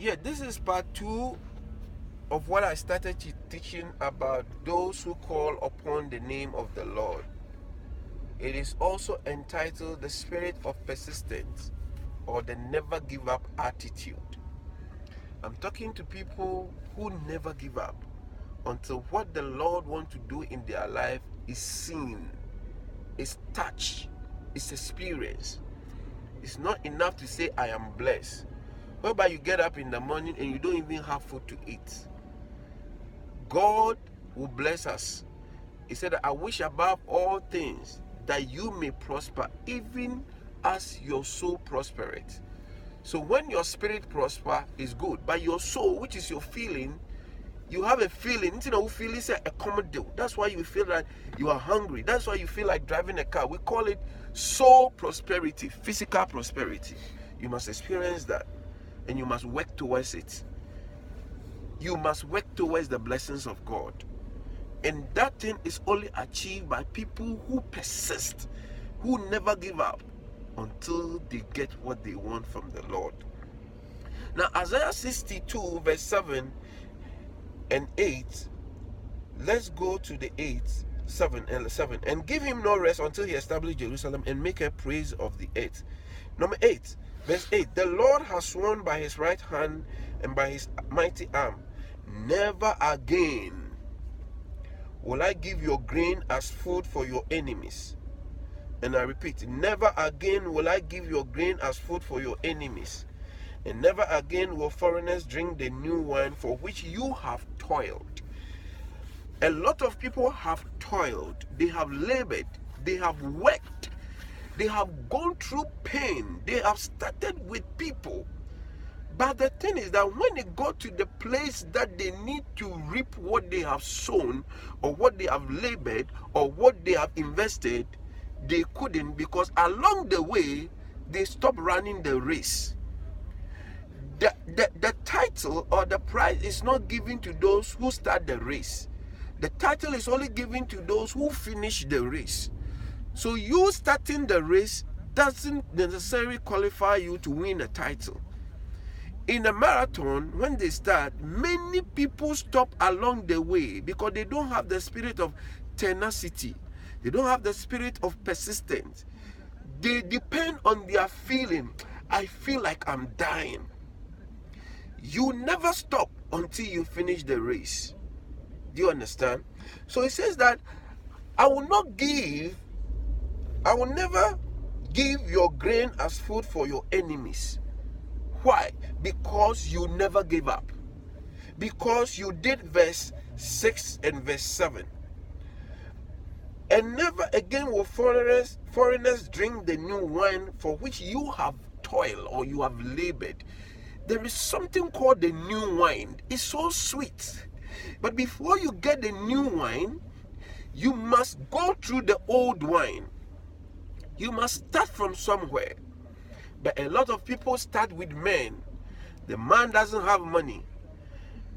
Yeah, this is part 2 of what I started teaching about those who call upon the name of the Lord. It is also entitled The Spirit of Persistence, or the Never Give Up Attitude. I'm talking to people who never give up until what the Lord wants to do in their life is seen, is touched, is experienced. It's not enough to say, I am blessed, whereby you get up in the morning and you don't even have food to eat. God will bless us. He said, I wish above all things that you may prosper, even as your soul prospereth. So when your spirit prosper is good, but your soul, which is your feeling, you have a feeling, feeling is a commodity. That's why you feel that you are hungry. That's why you feel like driving a car. We call it soul prosperity, physical prosperity. You must experience that, and you must work towards it. You must work towards the blessings of God. And that thing is only achieved by people who persist, who never give up until they get what they want from the Lord. Now, Isaiah 62, verse 7 and 8, let's go to the 7. And give him no rest until he establish Jerusalem and make a praise of the earth. Number 8, verse 8, the Lord has sworn by his right hand and by his mighty arm, never again will I give your grain as food for your enemies. And I repeat, never again will I give your grain as food for your enemies. And never again will foreigners drink the new wine for which you have toiled. A lot of people have toiled, they have labored, they have worked, they have gone through pain, they have started with people. But the thing is that when they go to the place that they need to reap what they have sown, or what they have labored, or what they have invested, they couldn't, because along the way they stopped running the race. The title or the prize is not given to those who start the race. The title is only given to those who finish the race. So you starting the race doesn't necessarily qualify you to win a title. In a marathon, when they start, many people stop along the way because they don't have the spirit of tenacity. They don't have the spirit of persistence. They depend on their feeling. I feel like I'm dying. You never stop until you finish the race. Do you understand? So it says that I will never give your grain as food for your enemies. Why? Because you never gave up. Because you did verse 6 and verse 7. And never again will foreigners drink the new wine for which you have toiled or you have labored. There is something called the new wine. It's so sweet. But before you get the new wine, you must go through the old wine. You must start from somewhere. But a lot of people start with men. The man doesn't have money,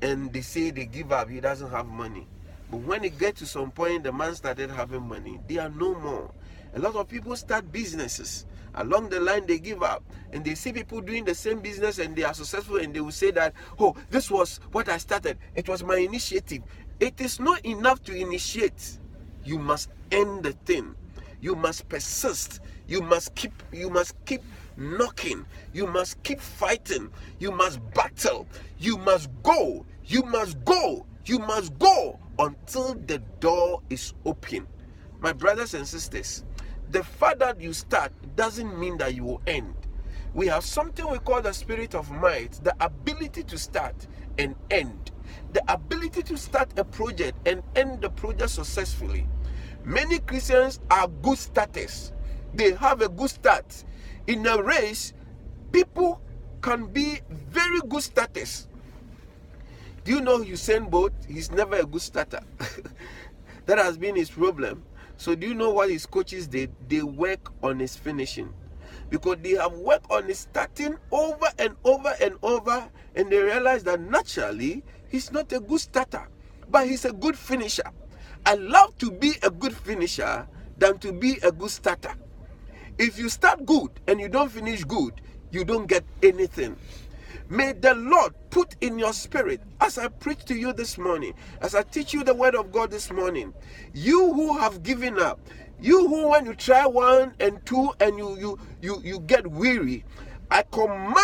and they say they give up, he doesn't have money. But when it gets to some point, the man started having money, they are no more. A lot of people start businesses. Along the line, they give up, and they see people doing the same business and they are successful, and they will say that, oh, this was what I started. It was my initiative. It is not enough to initiate. You must end the thing. You must persist. You must keep knocking. You must keep fighting. You must battle. You must go. You must go. You must go until the door is open. My brothers and sisters, the fact that you start doesn't mean that you will end. We have something we call the spirit of might, the ability to start and end. The ability to start a project and end the project successfully. Many Christians are good starters. They have a good start. In a race, people can be very good starters. Do you know Usain Bolt? He's never a good starter. That has been his problem. So do you know what his coaches did? They work on his finishing. Because they have worked on his starting over and over and over, and they realize that naturally, he's not a good starter, but he's a good finisher. I love to be a good finisher than to be a good starter. If you start good and you don't finish good, you don't get anything. May the Lord put in your spirit, as I preach to you this morning, as I teach you the word of God this morning, you who have given up, you who when you try 1 and 2 and you get weary, I command